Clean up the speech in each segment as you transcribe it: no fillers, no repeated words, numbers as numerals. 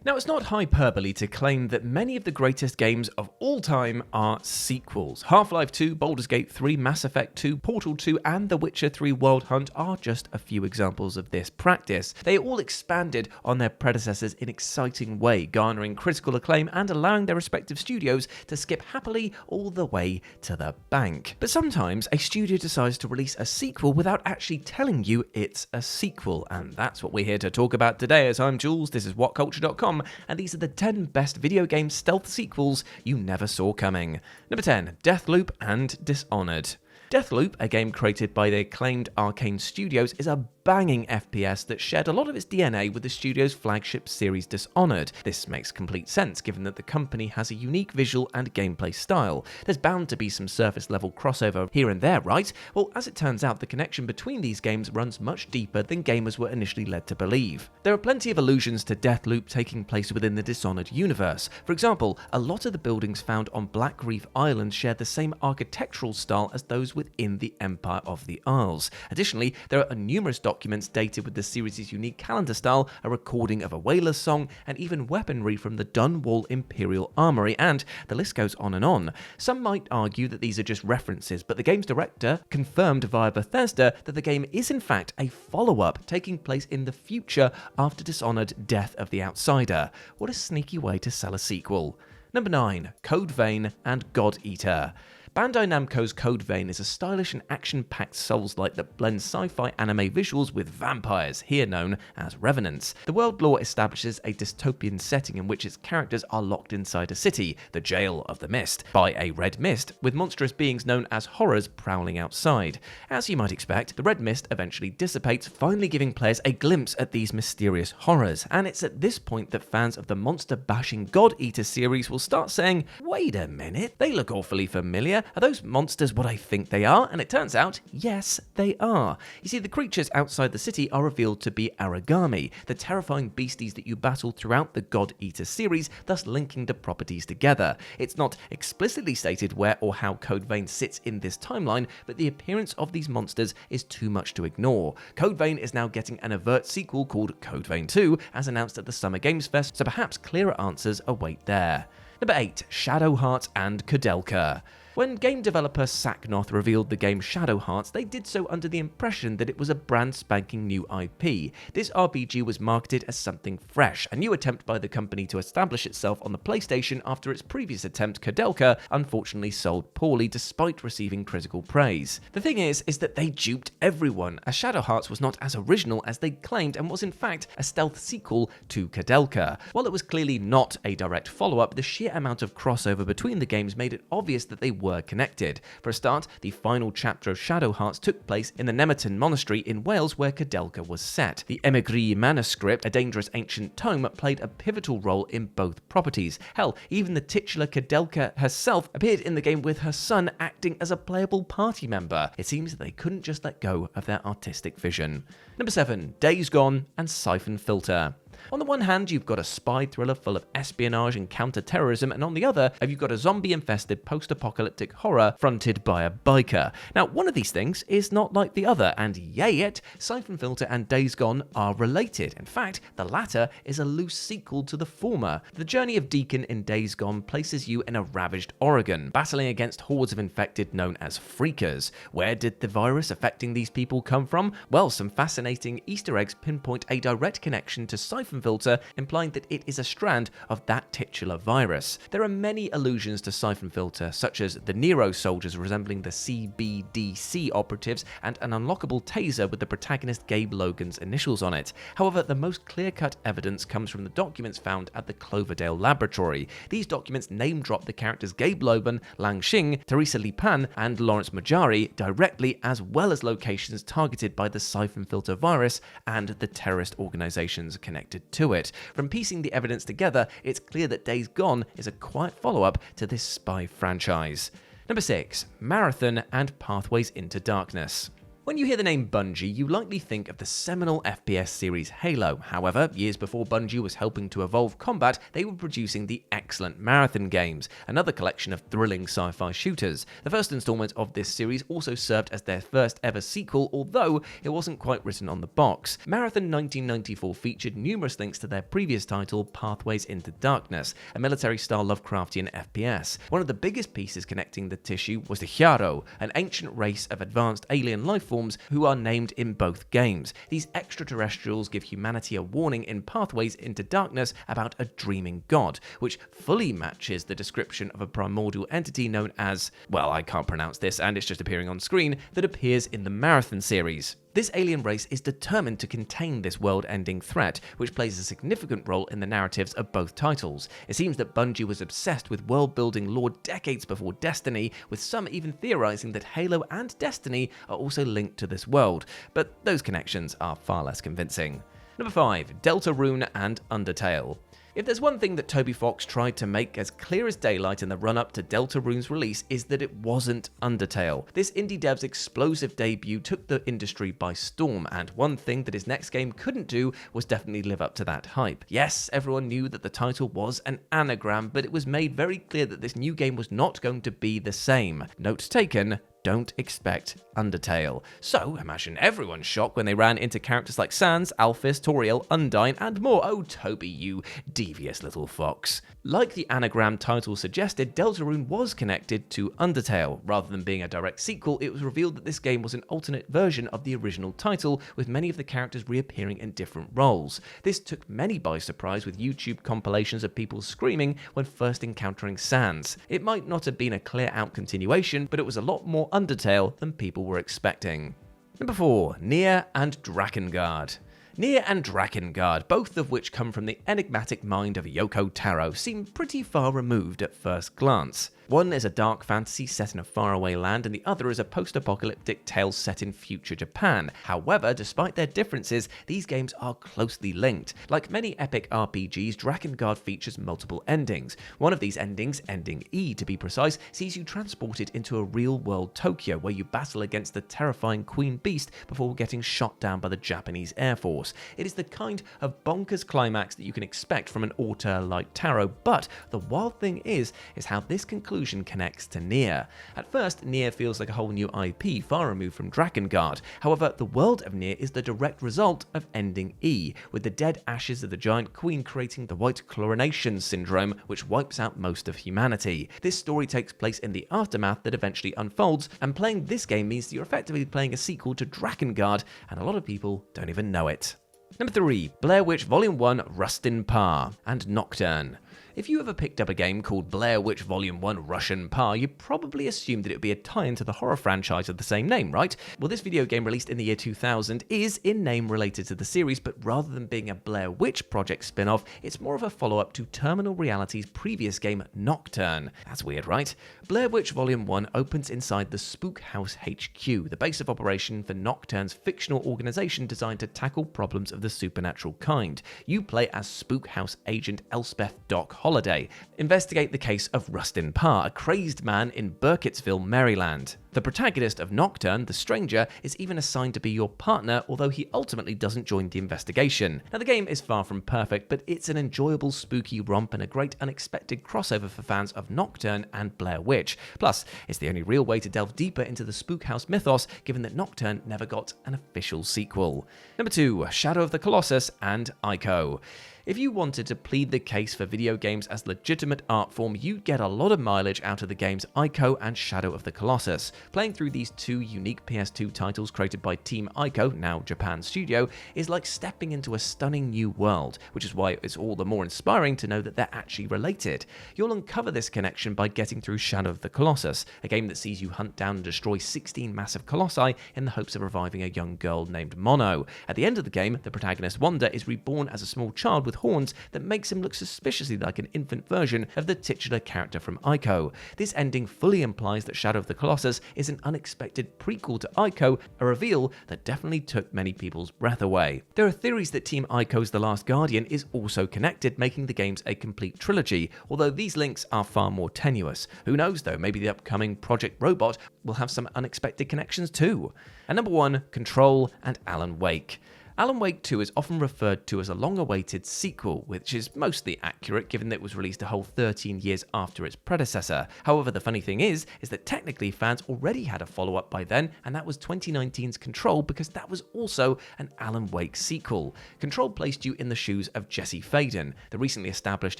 Now, it's not hyperbole to claim that many of the greatest games of all time are sequels. Half-Life 2, Baldur's Gate 3, Mass Effect 2, Portal 2, and The Witcher 3 Wild Hunt are just a few examples of this practice. They all expanded on their predecessors in an exciting way, garnering critical acclaim and allowing their respective studios to skip happily all the way to the bank. But sometimes a studio decides to release a sequel without actually telling you it's a sequel, and that's what we're here to talk about today. As I'm Jules, this is WhatCulture.com, and these are the 10 best video game stealth sequels you never saw coming. Number 10, Deathloop and Dishonored. Deathloop, a game created by the acclaimed Arcane Studios, is a banging FPS that shared a lot of its DNA with the studio's flagship series Dishonored. This makes complete sense given that the company has a unique visual and gameplay style. There's bound to be some surface level crossover here and there, right? Well, as it turns out, the connection between these games runs much deeper than gamers were initially led to believe. There are plenty of allusions to Deathloop taking place within the Dishonored universe. For example, a lot of the buildings found on Black Reef Island share the same architectural style as those within the Empire of the Isles. Additionally, there are numerous documents dated with the series' unique calendar style, a recording of a whaler's song, and even weaponry from the Dunwall Imperial Armory, and the list goes on and on. Some might argue that these are just references, but the game's director confirmed via Bethesda that the game is in fact a follow-up taking place in the future after Dishonored Death of the Outsider. What a sneaky way to sell a sequel. Number 9, Code Vein and God Eater. Bandai Namco's Code Vein is a stylish and action-packed Souls-like that blends sci-fi anime visuals with vampires, here known as revenants. The world lore establishes a dystopian setting in which its characters are locked inside a city, the Jail of the Mist, by a red mist, with monstrous beings known as horrors prowling outside. As you might expect, the red mist eventually dissipates, finally giving players a glimpse at these mysterious horrors, and it's at this point that fans of the monster-bashing God Eater series will start saying, wait a minute, they look awfully familiar. Are those monsters what I think they are? And it turns out, yes, they are. You see, the creatures outside the city are revealed to be Aragami, the terrifying beasties that you battle throughout the God Eater series, thus linking the properties together. It's not explicitly stated where or how Code Vein sits in this timeline, but the appearance of these monsters is too much to ignore. Code Vein is now getting an overt sequel called Code Vein 2, as announced at the Summer Games Fest, so perhaps clearer answers await there. Number 8, Shadow Hearts and Koudelka. When game developer Saknoth revealed the game Shadow Hearts, they did so under the impression that it was a brand spanking new IP. This RPG was marketed as something fresh, a new attempt by the company to establish itself on the PlayStation after its previous attempt, Koudelka, unfortunately sold poorly despite receiving critical praise. The thing is that they duped everyone, as Shadow Hearts was not as original as they claimed and was in fact a stealth sequel to Koudelka. While it was clearly not a direct follow-up, the sheer amount of crossover between the games made it obvious that they were connected. For a start, the final chapter of Shadow Hearts took place in the Nemerton Monastery in Wales where Koudelka was set. The Emigre manuscript, a dangerous ancient tome, played a pivotal role in both properties. Hell, even the titular Koudelka herself appeared in the game with her son acting as a playable party member. It seems that they couldn't just let go of their artistic vision. Number 7, Days Gone and Syphon Filter. On the one hand, you've got a spy thriller full of espionage and counter-terrorism, and on the other, you've got a zombie-infested post-apocalyptic horror fronted by a biker. Now, one of these things is not like the other, and yay it, Syphon Filter and Days Gone are related. In fact, the latter is a loose sequel to the former. The journey of Deacon in Days Gone places you in a ravaged Oregon, battling against hordes of infected known as Freakers. Where did the virus affecting these people come from? Well, some fascinating Easter eggs pinpoint a direct connection to Syphon Filter, implying that it is a strand of that titular virus. There are many allusions to Syphon Filter, such as the Nero soldiers resembling the CBDC operatives and an unlockable taser with the protagonist Gabe Logan's initials on it. However, the most clear-cut evidence comes from the documents found at the Cloverdale Laboratory. These documents name-drop the characters Gabe Logan, Lang Xing, Teresa Li Pan, and Lawrence Majari directly, as well as locations targeted by the Syphon Filter virus and the terrorist organizations connected to it. From piecing the evidence together, it's clear that Days Gone is a quiet follow-up to this spy franchise. Number 6, Marathon and Pathways into Darkness. When you hear the name Bungie, you likely think of the seminal FPS series Halo. However, years before Bungie was helping to evolve combat, they were producing the excellent Marathon games, another collection of thrilling sci-fi shooters. The first installment of this series also served as their first ever sequel, although it wasn't quite written on the box. Marathon 1994 featured numerous links to their previous title, Pathways into Darkness, a military-style Lovecraftian FPS. One of the biggest pieces connecting the tissue was the Hyaro, an ancient race of advanced alien life forms who are named in both games. These extraterrestrials give humanity a warning in Pathways into Darkness about a dreaming god, which fully matches the description of a primordial entity known as, well, I can't pronounce this and it's just appearing on screen, that appears in the Marathon series. This alien race is determined to contain this world-ending threat, which plays a significant role in the narratives of both titles. It seems that Bungie was obsessed with world-building lore decades before Destiny, with some even theorizing that Halo and Destiny are also linked to this world, but those connections are far less convincing. Number 5. Deltarune and Undertale. If there's one thing that Toby Fox tried to make as clear as daylight in the run-up to Deltarune's release is that it wasn't Undertale. This indie dev's explosive debut took the industry by storm, and one thing that his next game couldn't do was definitely live up to that hype. Yes, everyone knew that the title was an anagram, but it was made very clear that this new game was not going to be the same. Note taken, don't expect Undertale. So imagine everyone's shock when they ran into characters like Sans, Alphys, Toriel, Undyne, and more. Oh, Toby, you devious little fox. Like the anagram title suggested, Deltarune was connected to Undertale. Rather than being a direct sequel, it was revealed that this game was an alternate version of the original title, with many of the characters reappearing in different roles. This took many by surprise, with YouTube compilations of people screaming when first encountering Sans. It might not have been a clear-out continuation, but it was a lot more Undertale than people were expecting. Number 4. Nier and Drakengard. Nier and Drakengard, both of which come from the enigmatic mind of Yoko Taro, seem pretty far removed at first glance. One is a dark fantasy set in a faraway land, and the other is a post-apocalyptic tale set in future Japan. However, despite their differences, these games are closely linked. Like many epic RPGs, Drakengard features multiple endings. One of these endings, ending E to be precise, sees you transported into a real-world Tokyo, where you battle against the terrifying Queen Beast before getting shot down by the Japanese Air Force. It is the kind of bonkers climax that you can expect from an auteur like Taro, but the wild thing is how this conclusion connects to Nier. At first, Nier feels like a whole new IP, far removed from Drakengard. However, the world of Nier is the direct result of ending E, with the dead ashes of the giant queen creating the white chlorination syndrome, which wipes out most of humanity. This story takes place in the aftermath that eventually unfolds, and playing this game means that you're effectively playing a sequel to Drakengard, and a lot of people don't even know it. Number 3. Blair Witch Volume 1 Rust in Par and Nocturne. If you ever picked up a game called Blair Witch Volume 1 Rush and Par, you probably assumed that it would be a tie-in to the horror franchise of the same name, right? Well, this video game, released in the year 2000, is in name related to the series, but rather than being a Blair Witch Project spin-off, it's more of a follow-up to Terminal Reality's previous game, Nocturne. That's weird, right? Blair Witch Volume 1 opens inside the Spook House HQ, the base of operation for Nocturne's fictional organization designed to tackle problems of the supernatural kind. You play as Spook House agent Elspeth Doc Holiday, investigate the case of Rust in Par, a crazed man in Burkittsville, Maryland. The protagonist of Nocturne, the Stranger, is even assigned to be your partner, although he ultimately doesn't join the investigation. Now, the game is far from perfect, but it's an enjoyable spooky romp and a great unexpected crossover for fans of Nocturne and Blair Witch. Plus, it's the only real way to delve deeper into the Spook House mythos, given that Nocturne never got an official sequel. Number 2. Shadow of the Colossus and Ico. If you wanted to plead the case for video games as legitimate art form, you'd get a lot of mileage out of the games Ico and Shadow of the Colossus. Playing through these two unique PS2 titles created by Team Ico, now Japan Studio, is like stepping into a stunning new world, which is why it's all the more inspiring to know that they're actually related. You'll uncover this connection by getting through Shadow of the Colossus, a game that sees you hunt down and destroy 16 massive colossi in the hopes of reviving a young girl named Mono. At the end of the game, the protagonist Wanda is reborn as a small child with horns that makes him look suspiciously like an infant version of the titular character from Ico. This ending fully implies that Shadow of the Colossus is an unexpected prequel to Ico, a reveal that definitely took many people's breath away. There are theories that Team Ico's The Last Guardian is also connected, making the games a complete trilogy, although these links are far more tenuous. Who knows though, maybe the upcoming Project Robot will have some unexpected connections too. And number 1, Control and Alan Wake. Alan Wake 2 is often referred to as a long-awaited sequel, which is mostly accurate given that it was released a whole 13 years after its predecessor. However, the funny thing is that technically fans already had a follow-up by then, and that was 2019's Control, because that was also an Alan Wake sequel. Control placed you in the shoes of Jessie Faden, the recently established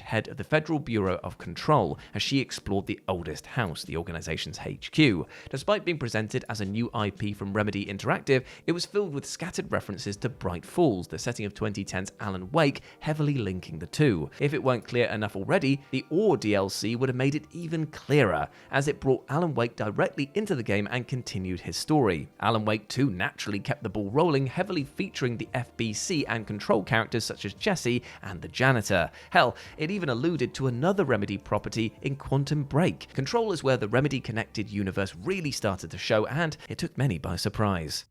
head of the Federal Bureau of Control, as she explored the oldest house, the organization's HQ. Despite being presented as a new IP from Remedy Interactive, it was filled with scattered references to Bright Falls, the setting of 2010's Alan Wake, heavily linking the two. If it weren't clear enough already, the Ore DLC would have made it even clearer, as it brought Alan Wake directly into the game and continued his story. Alan Wake 2 naturally kept the ball rolling, heavily featuring the FBC and Control characters such as Jesse and the janitor. Hell, it even alluded to another Remedy property in Quantum Break. Control is where the Remedy-connected universe really started to show, and it took many by surprise.